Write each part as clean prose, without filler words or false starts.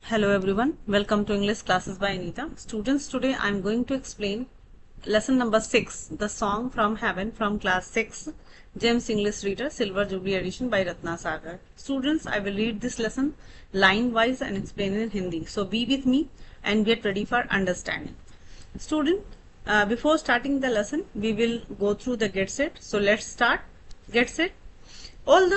Hello everyone, welcome to English classes by Anita. Students, today I am going to explain lesson number 6, The Song from Heaven from class 6, James English Reader, Silver Jubilee edition by Ratna Sagar. Students, I will read this lesson line wise and explain it in Hindi. So be with me and get ready for understanding. Student, before starting the lesson, we will go through the get set. So let's start. Get set. All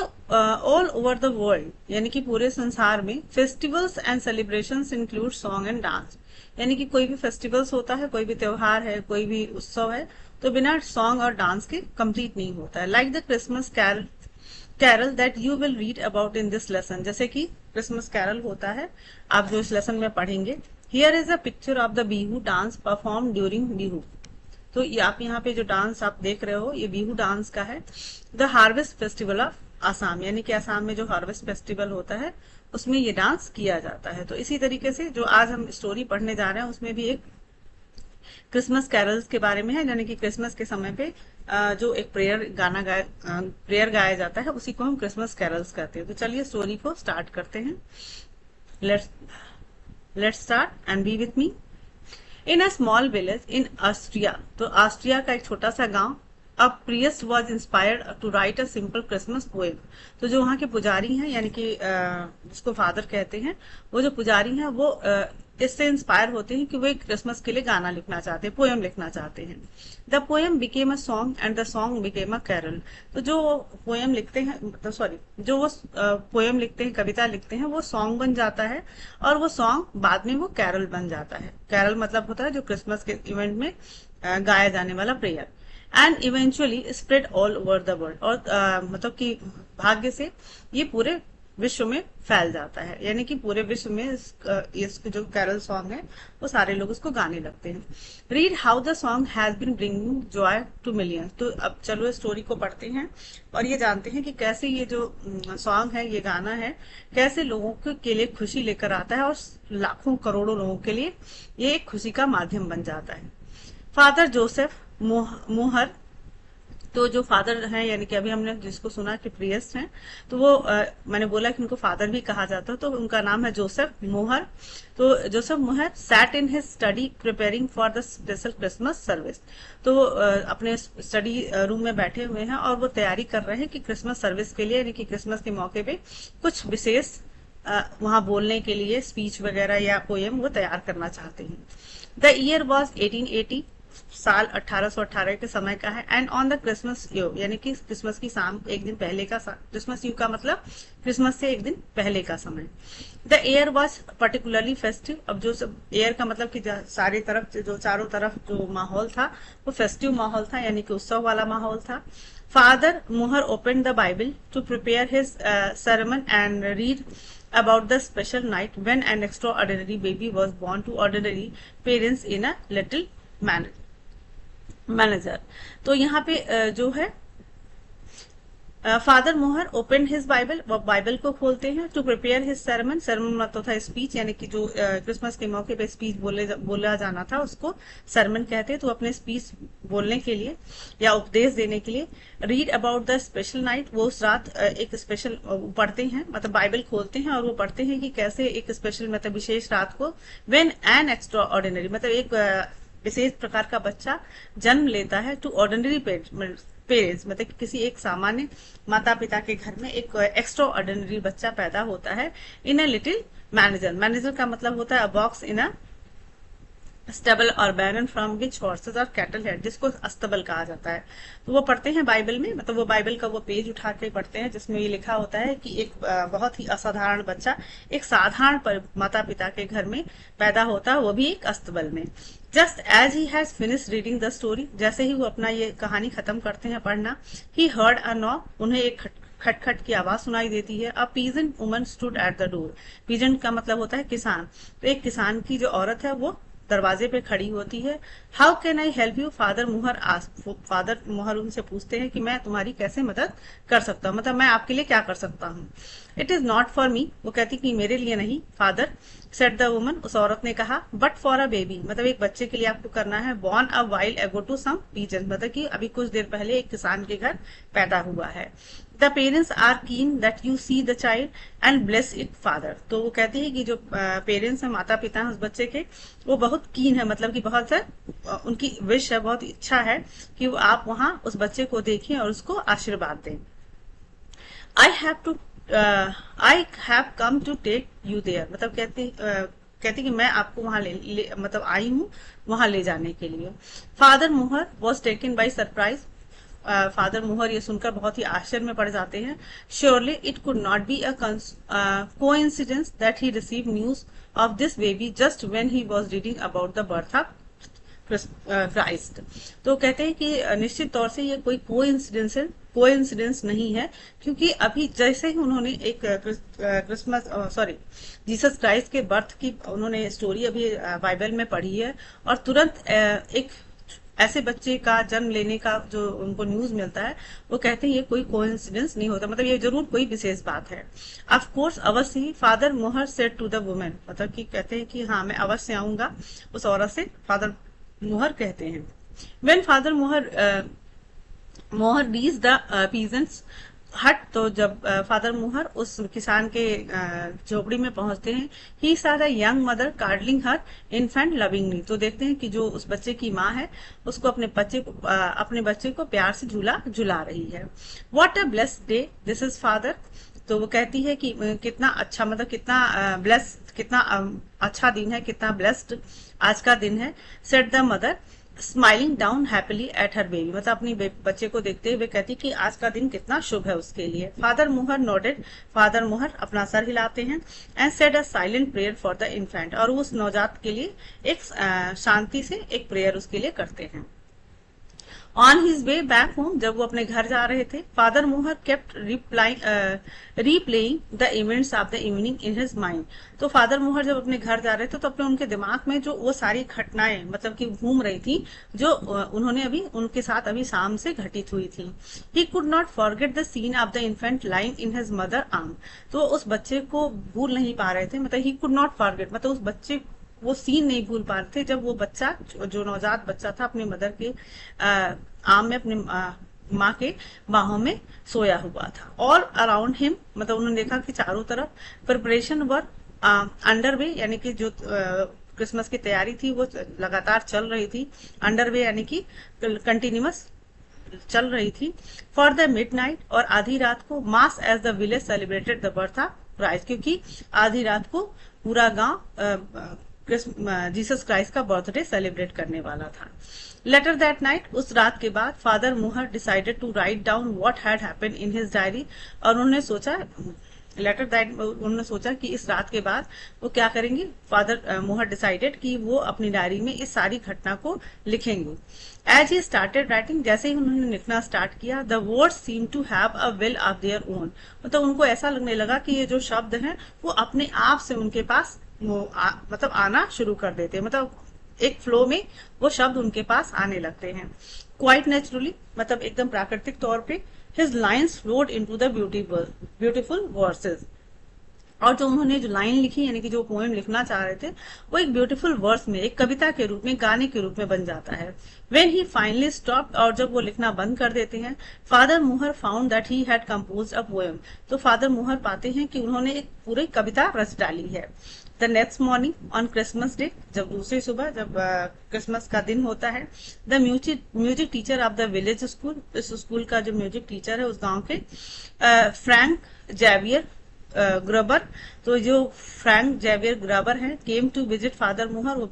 over the world यानी कि पूरे संसार में festivals and celebrations include song and dance. यानी कि कोई भी festivals होता है, कोई भी त्योहार है, कोई भी उत्सव है, तो बिना सॉन्ग और डांस के कंप्लीट नहीं होता है। Like the Christmas carol that you will read about in this lesson, जैसे कि क्रिसमस कैरल होता है आप जो इस लेसन में पढ़ेंगे। Here is a picture of the Bihu dance perform during Bihu. तो ये आप यहाँ पे जो डांस आप देख रहे हो ये बिहू डांस का है। The harvest festival of Assam, यानी कि आसाम में जो हार्वेस्ट फेस्टिवल होता है उसमें ये डांस किया जाता है। तो इसी तरीके से जो आज हम स्टोरी पढ़ने जा रहे हैं उसमें भी एक क्रिसमस कैरल्स के बारे में है, यानी कि क्रिसमस के समय पे जो एक प्रेयर गाया जाता है उसी को हम क्रिसमस कैरल्स कहते हैं। तो चलिए स्टोरी को स्टार्ट करते हैं। Let's start and be with me. In a small village in Austria, तो ऑस्ट्रिया का एक छोटा सा गांव, a priest was inspired to write a simple Christmas poem. तो जो वहाँ के पुजारी हैं, यानी कि जिसको फादर कहते हैं, वो जो पुजारी हैं वो इससे इंस्पायर होते हैं कि वो एक क्रिसमस के लिए गाना लिखना चाहते हैं, पोएम लिखना चाहते हैं। The poem became a song and the song became a carol. तो जो पोएम लिखते हैं, मतलब सॉरी, जो वो पोएम लिखते हैं, कविता लिखते हैं, वो सॉन्ग बन जाता है और वो सॉन्ग बाद में वो कैरल बन जाता है। कैरल मतलब होता है जो क्रिसमस के इवेंट में गाया जाने वाला prayer. And eventually spread all over the world, और मतलब कि भाग्य से ये पूरे विश्व में फैल जाता है, यानी कि पूरे विश्व में इसके जो कैरल सॉन्ग है वो सारे लोग उसको गाने लगते हैं। Read how the song has been bringing joy to millions. तो अब चलो स्टोरी को पढ़ते हैं और ये जानते हैं कि कैसे ये जो सॉन्ग है, ये गाना है, कैसे लोगों के लिए खुशी लेकर आता है और लाखों करोड़ों लोगों के लिए ये एक खुशी का माध्यम बन जाता है। फादर जोसेफ मोहर, तो जो फादर हैं, यानी कि अभी हमने जिसको सुना कि प्रियस्ट हैं, तो वो मैंने बोला कि उनको फादर भी कहा जाता है, तो उनका नाम है जोसेफ मोहर। तो जोसेफ मोहर sat in his study preparing for the special Christmas service. तो अपने स्टडी रूम में बैठे हुए हैं और वो तैयारी कर रहे हैं कि क्रिसमस सर्विस के लिए, यानी कि क्रिसमस के मौके पे कुछ विशेष वहां बोलने के लिए स्पीच वगैरह या पोएम वो तैयार करना चाहते हैं। द ईयर वॉज 1880, साल 1818 के समय का है। And on the Christmas you, यानी कि क्रिसमस की शाम एक दिन पहले का, क्रिसमस यू का मतलब क्रिसमस से एक दिन पहले का समय। The air was particularly festive. अब जो सब एयर का मतलब कि सारी तरफ, जो चारों तरफ जो माहौल था वो फेस्टिव माहौल था, यानी कि उत्सव वाला माहौल था। Father Mohr open the Bible to prepare his sermon and read about the special night when an extraordinary baby was born to ordinary parents in a little manger. तो यहाँ पे जो है father Mohr open his Bible, वो Bible को खोलते हैं। To prepare his sermon, sermon मतलब था स्पीच, यानी कि जो क्रिसमस के मौके पे स्पीच बोला जाना था उसको sermon कहते हैं। तो अपने स्पीच बोलने के लिए या उपदेश देने के लिए। Read about the special night, वो उस रात एक स्पेशल पढ़ते हैं, मतलब बाइबल खोलते हैं और वो पढ़ते हैं कि कैसे एक स्पेशल मतलब विशेष रात को व्हेन एन एक्स्ट्रा ऑर्डिनरी, मतलब एक विशेष प्रकार का बच्चा जन्म लेता है टू ऑर्डिनरी पेरेंट्स, मतलब किसी एक सामान्य माता पिता के घर में एक एक्स्ट्रा ऑर्डिनरी बच्चा पैदा होता है। इन अ लिटिल मैनेजर, मैनेजर का मतलब होता है बॉक्स इन अ स्टेबल और बैरन फ्रॉम विच हॉर्सेस और कैटल हेड, जिसको अस्तबल कहा जाता है। तो वो पढ़ते हैं बाइबल में, मतलब वो बाइबल का वो पेज उठा के पढ़ते हैं जिसमें ये लिखा होता है कि एक बहुत ही असाधारण बच्चा एक साधारण माता पिता के घर में पैदा होता है, वो भी एक अस्तबल में। Just as he has finish reading the story, जैसे ही वो अपना ये कहानी खत्म करते हैं पढ़ना, ही हर्ड अ नॉक, उन्हें एक खटखट की आवाज सुनाई देती है। A peasant woman stood at the door, peasant का मतलब होता है किसान, तो एक किसान की जो औरत है वो दरवाजे पे खड़ी होती है। How can I help you, father मोहर उनसे पूछते हैं कि मैं तुम्हारी कैसे मदद कर सकता हूँ, मतलब मैं आपके लिए क्या कर सकता हूँ। It is not for me, वो कहती कि मेरे लिए नहीं। फादर सेड द वुमन, उस औरत ने कहा, बट फॉर अ बेबी, मतलब एक बच्चे के लिए आपको करना है। बॉर्न अ वाइल एगो टू सम पीजन, मतलब कि अभी कुछ देर पहले एक किसान के घर पैदा हुआ है। The parents are keen that you see the child and bless it father. तो वो कहते हैं कि जो पेरेंट्स हैं, माता पिता हैं उस बच्चे के, वो बहुत कीन है, मतलब कि बहुत उनकी विश है, बहुत इच्छा है कि वो आप वहां उस बच्चे को देखें और उसको आशीर्वाद दें। I have to I have come to take you there, मतलब कहते कि मैं आपको वहां मतलब आई हूँ वहां ले जाने के लिए। फादर मोहर was taken by surprise. Father मोहर ये सुनकर बहुत ही आश्चर्य में पड़ जाते हैं। Surely it could not be a coincidence that he receive news of this baby just when he was reading about the birth of Christ. तो कहते हैं कि निश्चित तौर से ये कोई कोइंसिडेंस नहीं है, क्योंकि अभी जैसे ही उन्होंने एक जीसस क्राइस्ट के बर्थ की उन्होंने स्टोरी अभी बाइबल में पढ़ी है, और तुरंत एक ऐसे बच्चे का जन्म लेने का जो उनको न्यूज मिलता है, वो कहते हैं ये कोई कोइंसिडेंस नहीं होता, मतलब ये जरूर कोई विशेष बात है। ऑफ कोर्स अवश्य ही फादर मोहर सेड टू द वुमेन, मतलब कि कहते हैं कि हाँ मैं अवश्य आऊंगा, उस औरत से फादर मोहर कहते हैं। व्हेन फादर मोहर रीच द पीजेंट्स हट, तो जब फादर मोहर उस किसान के झोपड़ी में पहुंचते हैं, ही साथ a young mother cradling her infant lovingly, तो देखते हैं कि जो उस बच्चे की माँ है उसको अपने बच्चे को प्यार से झुला रही है। What a blessed day this is father, तो वो कहती है कि कितना अच्छा, मतलब कितना कितना अच्छा दिन है, कितना ब्लेस्ड आज का दिन है। Said the mother smiling down happily at her baby, मतलब अपनी बच्चे को देखते हुए कहती कि आज का दिन कितना शुभ है उसके लिए। फादर मोहर नोडेड, फादर मोहर अपना सर हिलाते हैं। And said a silent prayer for the infant, और उस नवजात के लिए एक शांति से एक प्रेयर उसके लिए करते हैं। On his way back home, जब वो अपने घर जा रहे थे, Father Mohr kept replaying the events of the evening in his mind, तो फादर मोहर जब अपने घर जा रहे थे तो अपने उनके दिमाग में जो वो सारी घटनाएं मतलब कि घूम रही थी, जो उन्होंने अभी उनके साथ अभी शाम से घटित हुई थी। He could not forget the scene of the infant lying in his mother arm, तो उस बच्चे को भूल नहीं पा रहे थे, मतलब ही कुड नॉट फॉरगेट, मतलब उस बच्चे वो सीन नहीं भूल पा रहे थे जब वो बच्चा जो नवजात बच्चा था अपने मदर के आर्म में, अपने माँ के बाहों में सोया हुआ था। और अराउंड हिम, मतलब उन्होंने देखा कि चारों तरफ प्रिपरेशन वर अंडरवे, यानी कि जो क्रिसमस की तैयारी थी वो लगातार चल रही थी। अंडरवे यानी कि कंटिन्यूअस चल रही थी। फॉर द मिडनाइट, और आधी रात को, mass as the village celebrated the birth of Christ, क्योंकि आधी रात को पूरा गांव जीसस क्राइस्ट का बर्थडे सेलिब्रेट करने वाला था। लेटर दैट नाइट, उस रात के बाद, father Mohr decided to write down what had happened in his diary, और उन्होंने सोचा कि इस रात के बाद वो क्या करेंगे। फादर मोहर डिसाइडेड कि वो अपनी डायरी में इस सारी घटना को लिखेंगे। एज ही स्टार्टेड राइटिंग, जैसे ही उन्होंने लिखना स्टार्ट किया, the words seem to have a will of their own, मतलब उनको ऐसा लगने लगा कि ये जो शब्द हैं वो अपने आप से उनके पास मतलब आना शुरू कर देते हैं, मतलब एक फ्लो में वो शब्द उनके पास आने लगते हैं। क्वाइट नेचुरली, मतलब एकदम प्राकृतिक तौर पे, his lines flowed into the beautiful versus, और जो उन्होंने जो लाइन लिखी यानी कि जो पोएम लिखना चाह रहे थे वो एक ब्यूटीफुल वर्स में, एक कविता के रूप में, गाने के रूप में बन जाता है। व्हेन ही फाइनली स्टॉप्ड, और जब वो लिखना बंद कर देते हैं, फादर मोहर found that he had composed a poem, तो फादर मोहर पाते हैं कि उन्होंने एक पूरी कविता रच डाली है। The next morning on Christmas day, जब दूसरी सुबह जब क्रिसमस का दिन होता है, the music teacher of the village school, इस स्कूल का जो म्यूजिक टीचर है उस गांव के, फ्रैंक जेवियर ग्रबर, तो जो फ्रैंक जेवियर ग्रबर हैं, केम टू विजिट फादर मोहर, वो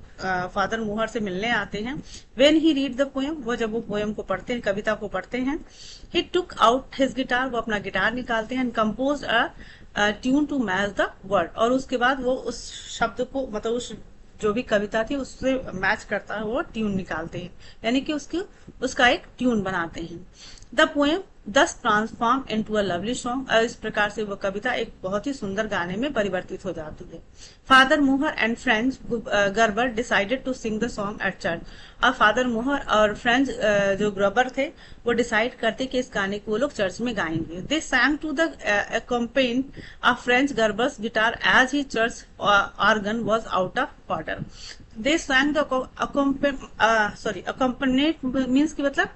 फादर मोहर से मिलने आते हैं। When he read the poem, वो जब वो पोएम को पढ़ते हैं, कविता को पढ़ते हैं, he took out his guitar, वो अपना गिटार निकालते हैं, compose a tune to match the word, और उसके बाद वो उस शब्द को, मतलब उस जो भी कविता थी उससे मैच करता है वो ट्यून निकालते हैं, यानी कि उसका एक ट्यून बनाते हैं। द पोएम दस transform into a lovely song, इस प्रकार से वो कविता एक बहुत ही सुंदर गाने में परिवर्तित हो जाती है। Father Mohr and Franz Gruber decided to sing the song at church, अब फादर मोहर और फ्रेंच जो ग्रबर थे वो डिसाइड करते कि इस गाने को वो लोग चर्च में गाएंगे। They sang to the accompany of Franz Gruber's guitar as the church organ was out of order. They sang the accompaniment means की मतलब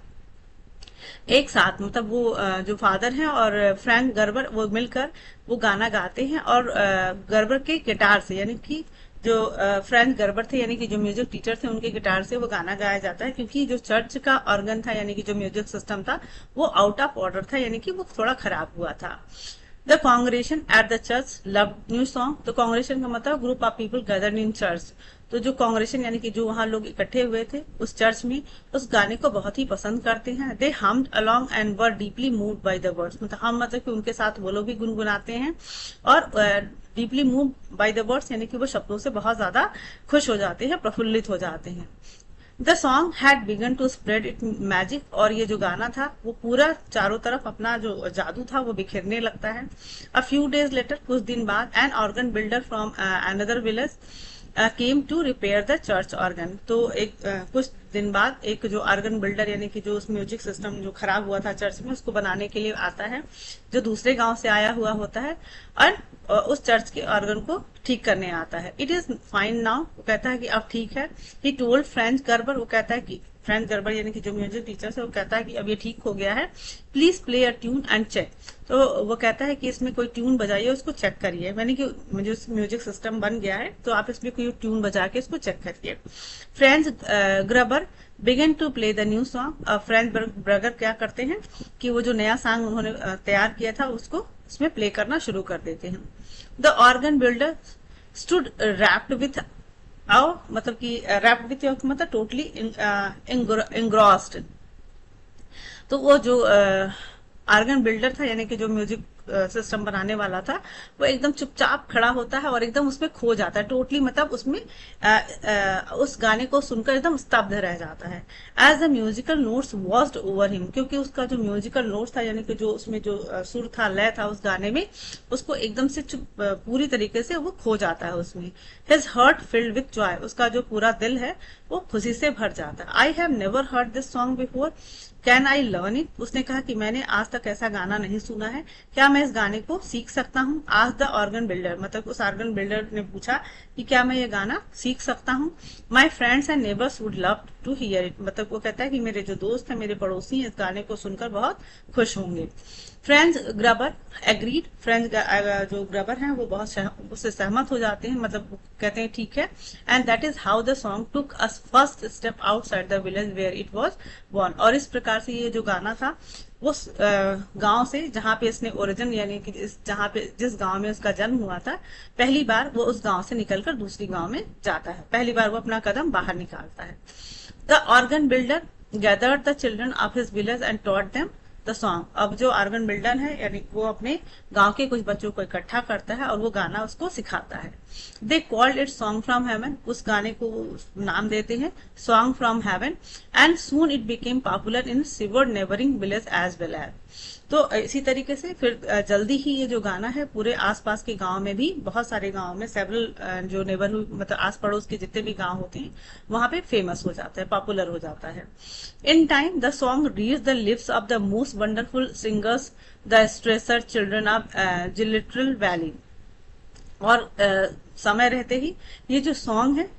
एक साथ, मतलब वो जो फादर हैं और फ्रैंक गर्बर वो मिलकर वो गाना गाते हैं, और गर्बर के गिटार से, यानी कि जो फ्रैंक गर्बर थे यानी कि जो म्यूजिक टीचर थे उनके गिटार से वो गाना गाया जाता है, क्योंकि जो चर्च का ऑर्गन था यानी कि जो म्यूजिक सिस्टम था वो आउट ऑफ ऑर्डर था, यानी कि वो थोड़ा खराब हुआ था। The congregation at the church love new song. तो कॉन्ग्रेशन का मतलब group of people gathered in church. तो जो कॉन्ग्रेशन यानी कि जो वहां लोग इकट्ठे हुए थे उस चर्च में, उस गाने को बहुत ही पसंद करते हैं। दे hummed along and were deeply moved by the words। मतलब हम मतलब कि उनके साथ वो लोग भी गुनगुनाते हैं, और deeply move by the words यानी कि वो शब्दों से बहुत ज्यादा खुश हो जाते हैं, प्रफुल्लित हो जाते हैं। The song had begun to spread it magic. और ये जो गाना था वो पूरा चारों तरफ अपना जो जादू था वो बिखेरने लगता है। अ फ्यू डेज लेटर, कुछ दिन बाद, an organ builder from another village came to repair the church organ. तो एक कुछ दिन बाद एक जो ऑर्गन बिल्डर यानी कि जो उस म्यूजिक सिस्टम जो खराब हुआ था चर्च में उसको बनाने के लिए आता है, जो दूसरे गांव से आया हुआ होता है, और उस चर्च के ऑर्गन को ठीक करने आता है। इट इज फाइन नाउ, वो कहता है कि अब ठीक है। ही टोल्ड फ्रेंच गर्बर, वो कहता है कि फ्रेंच गर्बर यानी कि जो म्यूजिक टीचर है वो कहता है कि अब ये ठीक हो गया है, please play a tune and check. तो वो कहता है कि इसमें कोई ट्यून बजाइए, उसको चेक करिए, यानी कि मुझे म्यूजिक सिस्टम बन गया है तो आप इसमें कोई ट्यून बजा के इसको चेक करिए। Franz Gruber began to play the new song. Franz Gruber क्या करते हैं कि वो जो नया सॉन्ग उन्होंने तैयार किया था उसको उसमें प्ले करना शुरू कर देते हैं। The organ builder stood wrapped with मतलब कि रैप्ड विथ मतलब टोटली इंग्रॉस्ड। तो वो जो ऑर्गन बिल्डर था यानी कि जो म्यूजिक सिस्टम बनाने वाला था वो एकदम चुपचाप खड़ा होता है और एकदम उसमें खो जाता है टोटली, मतलब उसमें उस गाने को सुनकर एकदम स्तब्ध रह जाता है। As the musical notes washed over him, क्योंकि उसका जो म्यूजिकल नोट्स था यानी कि जो उसमें जो सुर था, लय था उस गाने में, उसको एकदम से पूरी तरीके से वो खो जाता है उसमें। His heart filled with Joy, उसका जो पूरा दिल है वो खुशी से भर जाता है। I have never heard this song before, can I learn it. उसने कहा कि मैंने आज तक ऐसा गाना नहीं सुना है, क्या मैं इस गाने को सीख सकता हूँ। आज द ऑर्गन बिल्डर, मतलब उस ऑर्गन बिल्डर ने पूछा कि क्या मैं ये गाना सीख सकता हूँ। My friends and neighbours would love to hear it, मतलब वो कहता है कि मेरे जो दोस्त हैं, मेरे पड़ोसी हैं, इस गाने को सुनकर बहुत खुश होंगे। फ्रेंच ग्रबर एग्रीड, फ्रेंच जो ग्रबर हैं वो बहुत उससे सहमत हो जाते हैं, मतलब कहते हैं ठीक है। And that is how the song took us first step outside the village where it was born. और इस प्रकार से ये जो गाना था वो गांव से जहां पे इसने ओरिजिन यानी कि जहां पे जिस गांव में उसका जन्म हुआ था, पहली बार वो उस गांव से निकलकर दूसरी गांव में जाता है, पहली बार वो अपना कदम बाहर निकालता है। The organ builder gathered the children of his village and taught them the song. अब जो ऑर्गन बिल्डर है यानी वो अपने गांव के कुछ बच्चों को इकट्ठा करता है और वो गाना उसको सिखाता है। They called it song from heaven, उस गाने को नाम देते हैं song from heaven. And soon it became popular in several neighbouring village as well as. तो इसी तरीके से फिर जल्दी ही ये जो गाना है पूरे आसपास के गांव में भी, बहुत सारे गांव में, सेवरल जो नेबरहुड मतलब आस पड़ोस के जितने भी गांव होते हैं वहां पे फेमस हो जाता है, पॉपुलर हो जाता है। In time the song reach the lips of the most wonderful singers the Strasser children of Zillertal valley. और समय रहते ही ये जो सॉन्ग है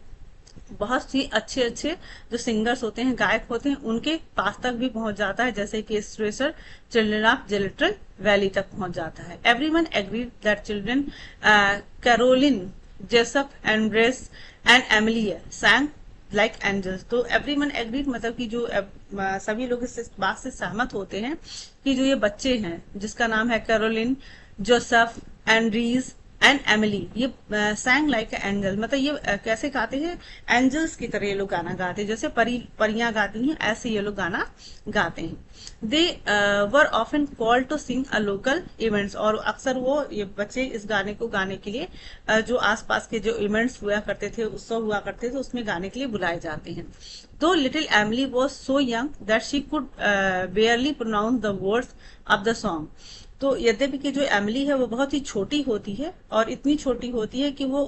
बहुत ही अच्छे अच्छे जो सिंगर्स होते हैं, गायक होते हैं, उनके पास तक भी पहुंच जाता है, जैसे कि Strasser children of Zillertal valley तक पहुंच जाता है। Everyone agreed that children Caroline, Joseph, Andreas and Amelia sang like angels. तो एवरीवन एग्रीड मतलब कि जो सभी लोग इस बात से सहमत होते हैं कि जो ये बच्चे हैं जिसका नाम है Caroline, Joseph, Andreas and Emily, ये सैंग लाइक एंजल, मतलब ये कैसे गाते हैं, एंजल्स की तरह ये लोग गाना गाते हैं, जैसे परियां गाती हैं ऐसे ये लोग गाना गाते हैं। They were often called to sing a local events, और अक्सर वो ये बच्चे इस गाने को गाने के लिए जो आसपास के जो इवेंट्स हुआ करते थे, उत्सव हुआ करते थे, उसमें गाने के लिए बुलाए जाते हैं। दो little Emily was so young that she could barely pronounce the words of the song. तो यद्यपि कि जो एमिली है वो बहुत ही छोटी होती है, और इतनी छोटी होती है कि वो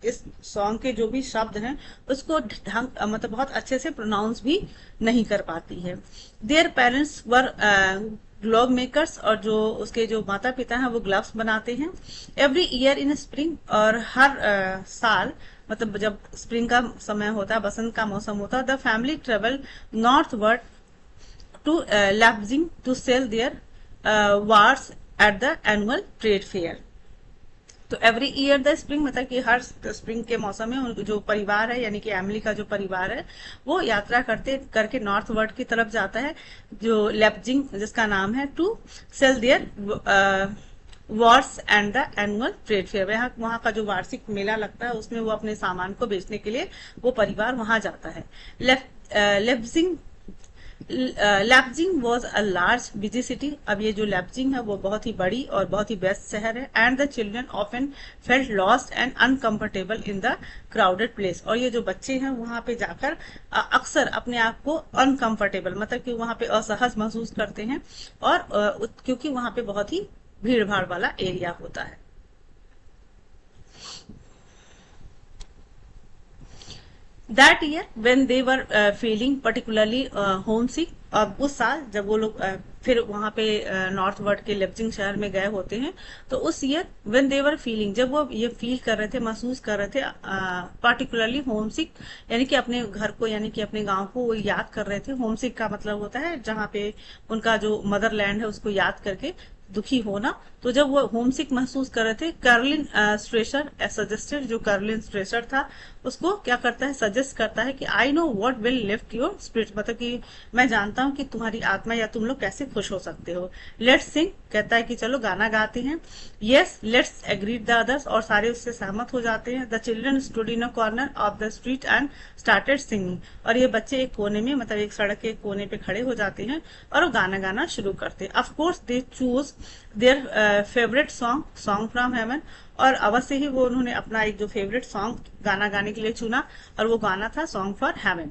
इस सॉन्ग के जो भी शब्द हैं उसको ढंग मतलब बहुत अच्छे से प्रोनाउंस भी नहीं कर पाती है। Their parents were glove makers, और जो उसके जो माता पिता हैं वो ग्लव्स बनाते हैं। एवरी ईयर इन स्प्रिंग, और हर साल मतलब जब स्प्रिंग का समय होता है, बसंत का मौसम होता है, the family travel north word to Leipzig to sell their wares at the annual trade fair. तो एवरी ईयर द स्प्रिंग मतलब कि हर स्प्रिंग के मौसम में उनका जो परिवार है यानी कि एमिली का जो परिवार है वो यात्रा करते करके नॉर्थ वर्ड की तरफ जाता है जो लेप्जिंग जिसका नाम है to sell their wares and the annual trade fair. वहाँ का जो वार्षिक मेला लगता है उसमें वो अपने सामान को बेचने के लिए वो परिवार वहां जाता है। Leipzig was a large busy city. अब ये जो लैप्जिंग है वो बहुत ही बड़ी और बहुत ही व्यस्त शहर है। And the children often felt lost and uncomfortable in the crowded place. और ये जो बच्चे हैं वहां पे जाकर अक्सर अपने आप को अनकंफर्टेबल मतलब कि वहां पे असहज महसूस करते हैं और क्योंकि वहां पे बहुत ही भीड़ भाड़ वाला एरिया होता है। That year when they were feeling particularly homesick, अब उस साल जब वो लोग फिर वहां पे नॉर्थ वर्ड के लेप्जिंग शहर में गए होते हैं तो उस year when they were feeling जब वो ये फील कर रहे थे महसूस कर रहे थे पार्टिकुलरली होमसिक यानी कि अपने घर को यानी कि अपने गांव को वो याद कर रहे थे। होमसिक का मतलब होता है जहाँ पे उनका जो मदरलैंड है उसको याद करके दुखी होना। तो जब वो होमसिक महसूस कर रहे थे कर्लिन स्ट्रेसर सजेस्टेड, जो कर्लिन स्ट्रेसर था उसको क्या करता है सजेस्ट करता है कि I know what will lift your spirit, मतलब कि मैं जानता हूं कि तुम्हारी आत्मा या तुम लोग कैसे खुश हो सकते हो। लेट्स सिंग, कहता है कि चलो गाना गाते हैं। Yes let's agree the others, और सारे उससे सहमत हो जाते हैं। The children stood in a corner of the street and started singing, और ये बच्चे एक कोने में मतलब एक सड़क के कोने पे खड़े हो जाते हैं और वो गाना गाना शुरू करते हैं। Of course they choose their favourite song from haven, और अवश्य ही वो उन्होंने अपना एक जो फेवरेट सॉन्ग गाना गाने के लिए चुना और वो गाना था song for heaven.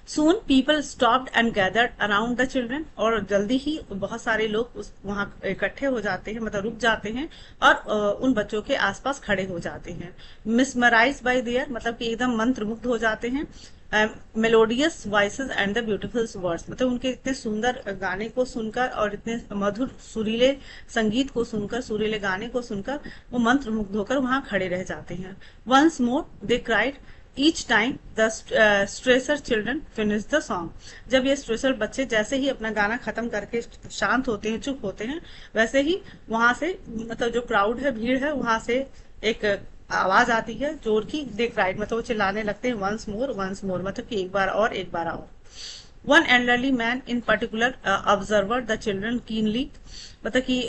Soon people stopped and gathered around the children, और जल्दी ही बहुत सारे लोग वहां इकट्ठे हो जाते हैं मतलब रुक जाते हैं और उन बच्चों के आसपास खड़े हो जाते हैं। मिसमराइज बाय देयर मतलब कि एकदम मंत्रमुग्ध हो जाते हैं। Melodious voices and the beautiful words, मतलब उनके इतने सुंदर गाने को सुनकर और इतने मधुर सुरीले संगीत को सुनकर सुरीले गाने को सुनकर वो मंत्रमुग्ध होकर वहां खड़े रह जाते हैं। Once more they cried each time the Strasser children finish the song, जब ये स्ट्रेसर बच्चे जैसे ही अपना गाना खत्म करके शांत होते हैं चुप होते हैं वैसे ही वहां से मतलब जो क्राउड है भीड़ है वहां से एक आवाज आती है जोर की। दे क्राइड मतलब वो चिल्लाने लगते हैं वंस मोर मतलब कि एक बार और एक बार और। One elderly man in particular observer the children keenly, मतलब कि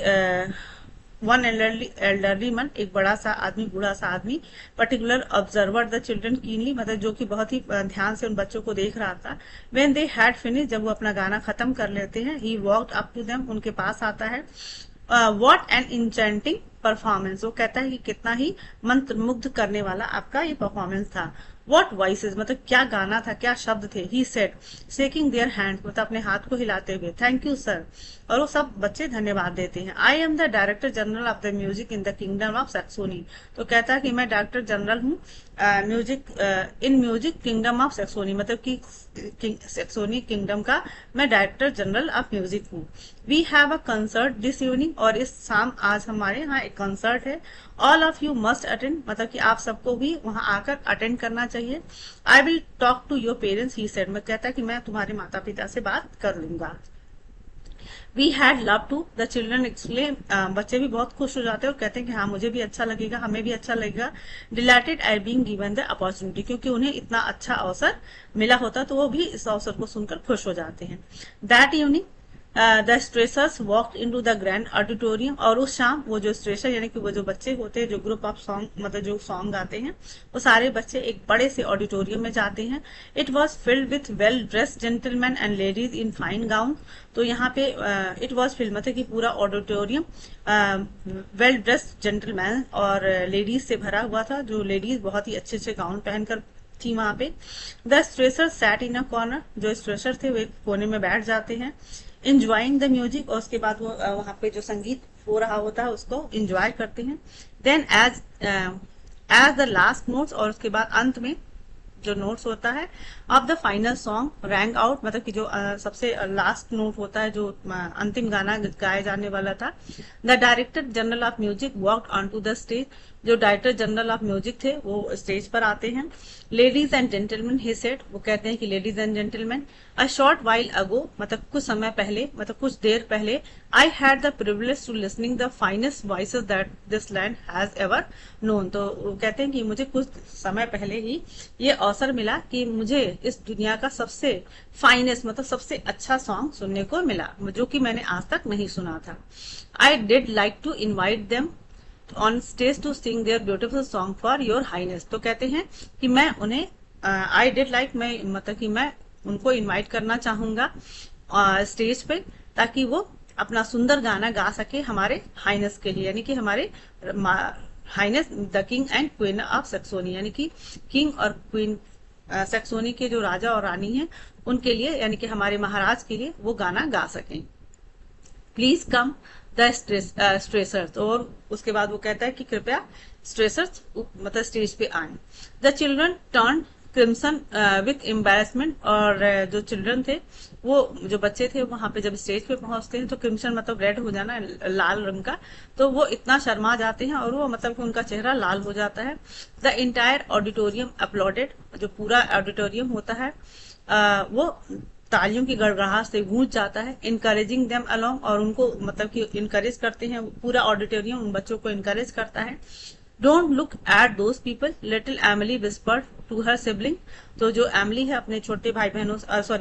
वन एल्डरली मैन एक बड़ा सा आदमी बूढ़ा सा आदमी particular observer the children keenly मतलब जो कि बहुत ही ध्यान से उन बच्चों को देख रहा था। व्हेन दे हैड फिनिश जब वो अपना गाना खत्म कर लेते हैं ही वॉक्ड अप टू देम उनके पास आता है। व्हाट एन इंचेंटिंग परफॉर्मेंस, वो कहता है कि कितना ही मंत्रमुग्ध करने वाला आपका ये परफॉर्मेंस था। What voices मतलब क्या गाना था क्या शब्द थे। He said shaking their hands मतलब अपने हाथ को हिलाते हुए थैंक यू सर, और वो सब बच्चे धन्यवाद देते हैं। I am the director general of the music in the kingdom of Saxony, तो कहता है कि मैं डायरेक्टर जनरल हूँ म्यूजिक किंगडम ऑफ सैक्सोनी मतलब कि सैक्सोनी किंगडम का मैं डायरेक्टर जनरल ऑफ म्यूजिक हूँ। We have a concert this evening, और इस शाम आज हमारे यहाँ एक कंसर्ट है। All of you must attend मतलब कि आप सबको भी वहां आकर अटेंड करना चाहिए। I will talk to your parents he said, मैं कहता है कि मैं तुम्हारे माता पिता से बात कर लूंगा। We had love to the children explain, बच्चे भी बहुत खुश हो जाते हैं और कहते हैं कि हाँ मुझे भी अच्छा लगेगा हमें भी अच्छा लगेगा। Dilated I being given the opportunity, क्योंकि उन्हें इतना अच्छा अवसर मिला होता तो वो भी इस अवसर को सुनकर खुश हो जाते हैं। That evening the stressors walked into the grand auditorium, और उस शाम वो जो स्ट्रेसर यानी कि वो जो बच्चे होते हैं जो ग्रुप ऑफ सॉन्ग मतलब जो सॉन्ग गाते हैं वो सारे बच्चे एक बड़े से ऑडिटोरियम में जाते हैं। It was filled with well dressed gentleman and ladies in fine gown, तो यहाँ पे इट वॉज फिल्ड मतलब कि पूरा ऑडिटोरियम वेल ड्रेस्ड जेंटलमैन और लेडीज से भरा हुआ था, जो लेडीज बहुत ही अच्छे अच्छे गाउन पहनकर थी वहां पे। The stressor sat in a corner, जो स्ट्रेसर थे वो एक कोने में बैठ जाते हैं। इंजॉइंग द म्यूजिक, और उसके बाद वो वहां पे जो संगीत हो रहा होता है उसको इंजॉय करते हैं। Then as the last notes, और उसके बाद अंत में जो नोट्स होता है of the final song rang out, मतलब कि जो सबसे लास्ट नोट होता है, जो अंतिम गाना गाया जाने वाला था। The director general of music walked on to the stage, जो डायरेक्टर जनरल ऑफ म्यूजिक थे वो स्टेज पर आते हैं। Ladies and gentleman he said, वो कहते हैं कि ladies and gentleman, a short while ago, मतलब कुछ समय पहले, मतलब कुछ देर पहले, I had the privilege to listening the finest voices that this land has ever known. तो वो कहते हैं कि मुझे कुछ समय पहले ही ये अवसर मिला कि मुझे इस दुनिया का सबसे फाइनेस्ट, मतलब सबसे अच्छा सॉन्ग सुनने को मिला, जो कि मैंने आज तक नहीं सुना था। I did like to invite them on stage to sing their beautiful song for your highness. तो कहते हैं कि मैं उन्हें आई डिड लाइक, मैं मतलब कि मैं उनको इनवाइट करना चाहूंगा स्टेज पे, ताकि वो अपना सुंदर गाना गा सके हमारे हाइनेस के लिए, यानी कि हमारे highness the king and queen of Saxony, यानी कि किंग और क्वीन सैक्सोनी के जो राजा और रानी हैं उनके लिए, यानी कि हमारे महाराज के लिए वो गाना गा सकें। प्लीज कम द स्ट्रेसर्स, और उसके बाद वो कहता है कि कृपया स्ट्रेसर्स मतलब स्टेज पे आए। The children turn crimson with embarrassment, और जो चिल्ड्रन थे, वो जो बच्चे थे वहां पे जब स्टेज पे पहुंचते हैं तो क्रिम्सन मतलब रेड हो जाना, लाल रंग का, तो वो इतना शर्मा जाते हैं और वो मतलब कि उनका चेहरा लाल हो जाता है। द इंटायर ऑडिटोरियम अपलॉडेड, जो पूरा ऑडिटोरियम होता है वो तालियों की गड़गड़ाहट से गूंज जाता है। इनकरेजिंग देम अलोंग, और उनको मतलब कि इनकरेज करते हैं, पूरा ऑडिटोरियम उन बच्चों को इनकरेज करता है। Don't look at those people, little Emily whispered to her sibling, तो जो एमिली है अपने छोटे भाई बहनों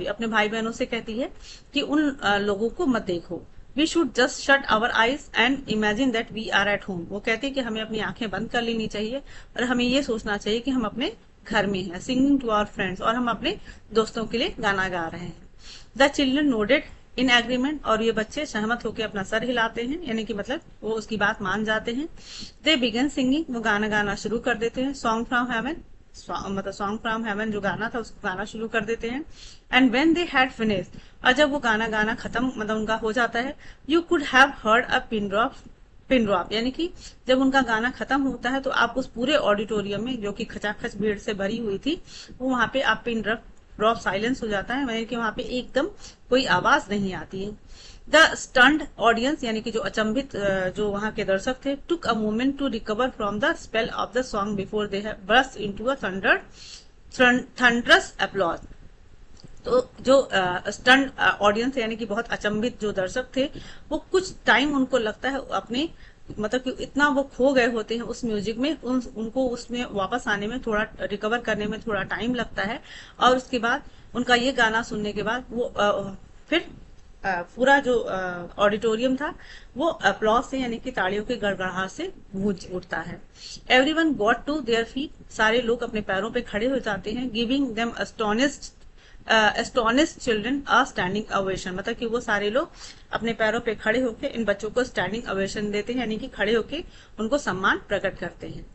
अपने भाई बहनों से कहती है कि उन लोगों को मत देखो। We should just shut our eyes and imagine that we are at home, वो कहती है कि हमें अपनी आंखें बंद कर लेनी चाहिए और हमें ये सोचना चाहिए कि हम अपने घर में हैं, सिंगिंग टू आवर फ्रेंड्स, और हम अपने दोस्तों के लिए गाना गा रहे हैं। The children nodded in agreement, और ये बच्चे सहमत होकर अपना सर हिलाते हैं, यानी कि मतलब वो उसकी बात मान जाते हैं। दे बिगन सिंगिंग, वो गाना गाना शुरू कर देते हैं। सॉन्ग फ्रॉम हेवन, मतलब सॉन्ग फ्रॉम हेवन जो गाना था उसको गाना शुरू कर देते हैं। And when they had finished, और जब वो गाना गाना खत्म मतलब उनका हो जाता है, you could have heard a pin drop, यानी कि जब उनका गाना खत्म होता है तो आप उस पूरे ऑडिटोरियम में, जो कि खचाखच भीड़ से भरी हुई थी, वो वहां पे आप पिन ड्रॉप साइलेंस हो जाता है, यानी कि वहां पे एकदम कोई आवाज नहीं आती है। द स्टन्ड ऑडियंस, यानी कि जो अचंभित जो वहां के दर्शक थे, took a moment to recover from the spell of the song before they have burst into a thunderous applause. तो जो स्टन्ड ऑडियंस यानी कि बहुत अचंभित जो दर्शक थे, वो कुछ टाइम उनको लगता है अपने मतलब कि इतना वो खो गए होते हैं उस म्यूजिक में, उनको उसमें वापस आने में, थोड़ा रिकवर करने में थोड़ा टाइम लगता है। और उसके बाद उनका ये गाना सुनने के बाद वो फिर पूरा जो ऑडिटोरियम था वो अप्लॉज से यानी कि तालियों की गड़गड़ाहट से गूंज उठता है। Everyone got to their feet, सारे लोग अपने पैरों पे खड़े हो जाते हैं। Giving them astonished children a standing ovation, मतलब कि वो सारे लोग अपने पैरों पे खड़े होकर इन बच्चों को स्टैंडिंग ओवेशन देते हैं, यानी कि खड़े होकर उनको सम्मान प्रकट करते हैं।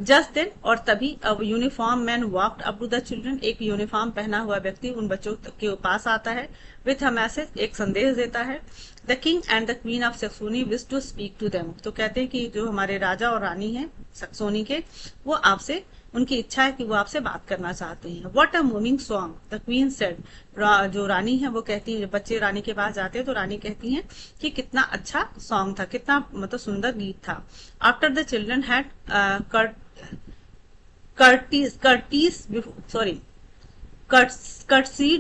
जस्ट देन, और तभी अब uniform man walked up to the children, एक यूनिफॉर्म पहना हुआ व्यक्ति उन बच्चों के पास आता है। विथ अ मैसेज, एक संदेश देता है। The king and the queen of Saxony wish to speak to them, तो कहते हैं कि जो हमारे राजा और रानी हैं सैक्सोनी के, वो आपसे, उनकी इच्छा है कि वो आपसे बात करना चाहते हैं। What a moving song, the queen said, जो रानी है वो कहती है, बच्चे रानी के पास जाते हैं तो रानी कहती हैं कि कितना अच्छा सॉन्ग था, कितना मतलब सुंदर गीत था। After the children had curtsied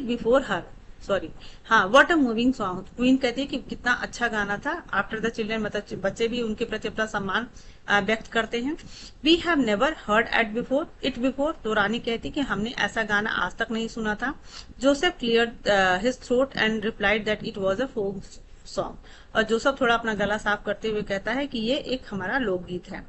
before her, sorry, हाँ, what a moving song, queen कहती है कि कितना अच्छा गाना था। आफ्टर द चिल्ड्रन मतलब बच्चे भी उनके प्रति अपना सम्मान व्यक्त करते हैं। We have never heard it before, तो रानी कहती कि हमने ऐसा गाना आज तक नहीं सुना था। Joseph clear his throat and replied that it was a folk song, और जोसेफ थोड़ा अपना गला साफ करते हुए कहता है कि ये एक हमारा लोकगीत है।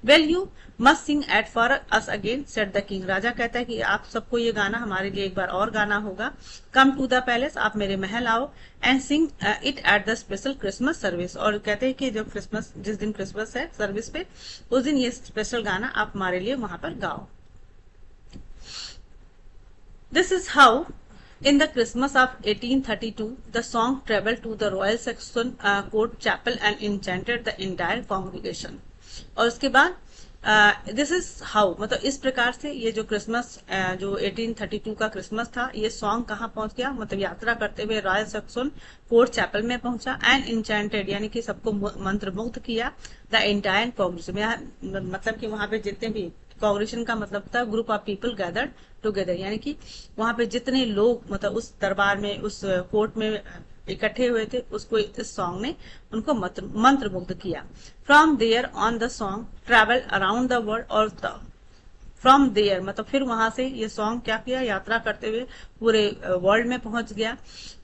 Well you must sing it for us again said the king, राजा कहता है कि आप सबको ये गाना हमारे लिए एक बार और गाना होगा। कम टू द पैलेस, आप मेरे महल आओ, and sing it at the special Christmas service, और कहते हैं कि जब क्रिसमस, जिस दिन क्रिसमस है सर्विस पे, उस दिन ये स्पेशल गाना आप हमारे लिए वहां पर गाओ। This is how in the Christmas of 1832, the song traveled to the Royal Saxon Court Chapel and enchanted the entire congregation. और उसके बाद दिस इज हाउ, मतलब इस प्रकार से ये जो क्रिसमस जो 1832 का क्रिसमस था, ये सॉन्ग कहाँ पहुंच गया, मतलब यात्रा करते हुए रॉयल सक्सन फोर्ट चैपल में पहुंचा एंड इंचेंटेड यानी कि सबको मंत्र मुग्ध किया द एंटायर कांग्रेगेशन, मतलब कि वहां पे जितने भी, कांग्रेगेशन का मतलब था group of people gathered together, यानी कि वहां पे जितने लोग मतलब उस दरबार में उस कोर्ट में इकट्ठे हुए थे, उसको इस सॉन्ग ने उनको मंत्र मुग्ध किया। From there on the song travel around the world, और फ्रॉम देयर मतलब फिर वहां से ये सॉन्ग क्या किया, यात्रा करते हुए पूरे वर्ल्ड में पहुंच गया।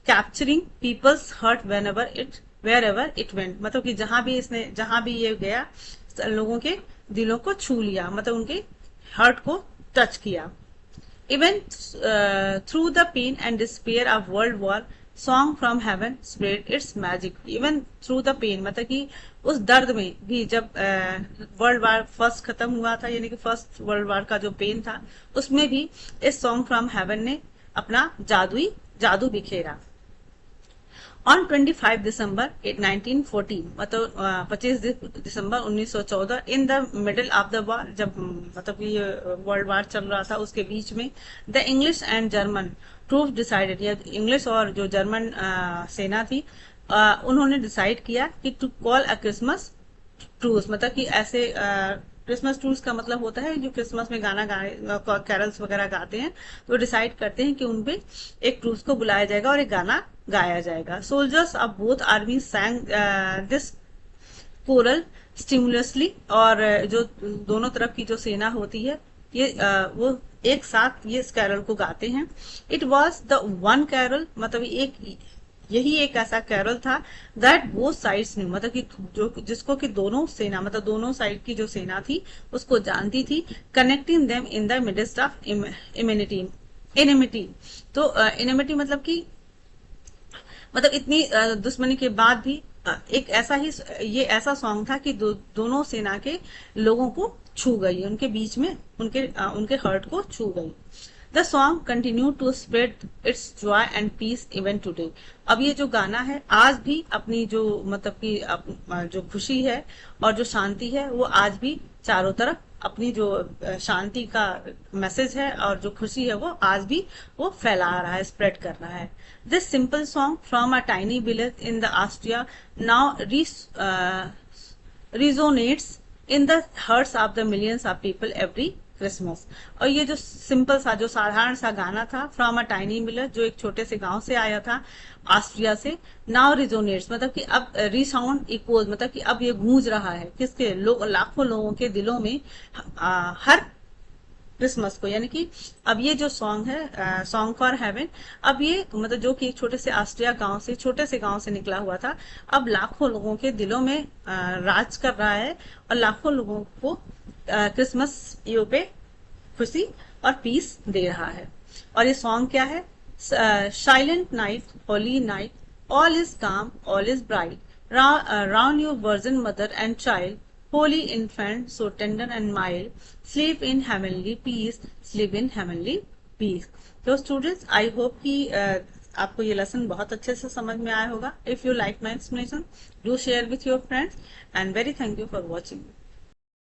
Capturing people's heart wherever it went, मतलब कि जहां भी ये गया लोगों के दिलों को छू लिया, मतलब उनके हर्ट को टच किया। Even through the pain and despair of World War, Song from Heaven spread its magic. Even through the pain, मतलब कि उस दर्द में भी, जब वर्ल्ड वार फर्स्ट खत्म हुआ था, यानी कि फर्स्ट वर्ल्ड वार का जो पेन था, उसमें भी इस सॉन्ग फ्रॉम हेवन ने अपना जादू बिखेरा। ऑन 25 दिसंबर 1914, मतलब 25 दिसंबर 1914, in the middle of the war, जब मतलब ये वर्ल्ड वार चल रहा था उसके बीच में, the English and German troop decided, या इंग्लिश और जो जर्मन सेना थी उन्होंने डिसाइड किया कि to call a Christmas truce, मतलब कि ऐसे क्रिसमस ट्रूस का मतलब होता है जो क्रिसमस में गाना कैरल्स वगैरह गाते हैं, तो डिसाइड करते हैं कि उनपे एक ट्रूस को बुलाया जाएगा और एक गाना गाया जाएगा। Soldiers of both army sang this choral simultaneously, और जो दोनों तरफ की जो सेना होती है ये वो एक साथ ये इस कैरल को गाते हैं। It was the one carol, मतलब यही एक ऐसा कैरल था दैट बोथ साइड्स न्यू, मतलब कि जो जिसको कि दोनों सेना, मतलब दोनों साइड की जो सेना थी उसको जानती थी। Connecting them in the midst of enmity, तो इनिमिटी मतलब कि मतलब इतनी दुश्मनी के बाद भी एक ऐसा ही ये ऐसा सॉन्ग था कि दोनों सेना के लोगों को छू गई, उनके बीच में उनके हर्ट को छू गई। The song continue to spread its joy and peace even today, अब ये जो गाना है आज भी अपनी जो मतलब कि जो खुशी है और जो शांति है वो आज भी चारों तरफ अपनी जो शांति का मैसेज है और जो खुशी है वो आज भी वो फैला रहा है, स्प्रेड कर रहा है। This simple song from a tiny village in the Austria now resonates in the hearts of the millions of people every Christmas. और ये जो सिंपल सा जो साधारण सा गाना था फ्रॉम अ टाइनी विलेज, जो एक छोटे से गांव से आया था ऑस्ट्रिया से, नाउ रिजोनेट्स मतलब कि अब रिसाउंड इकोज, मतलब कि अब ये गूंज रहा है किसके लाखों लोगों के दिलों में हर क्रिसमस को, यानी कि अब ये जो सॉन्ग है सॉन्ग फॉर हेवन, अब ये मतलब जो कि एक छोटे से ऑस्ट्रिया गांव से, छोटे से गांव से निकला हुआ था, अब लाखों लोगों के दिलों में राज कर रहा है और लाखों लोगों को क्रिसमस ईव पे खुशी और पीस दे रहा है। और ये सॉन्ग क्या है? Silent night, holy night, all is calm, all is bright, round your virgin mother and child, holy infant so tender and mild, sleep in heavenly peace, sleep in heavenly peace. तो students, I hope कि आपको ये lesson बहुत अच्छे से समझ में आया होगा। If you like my explanation, do share with your friends and very thank you for watching.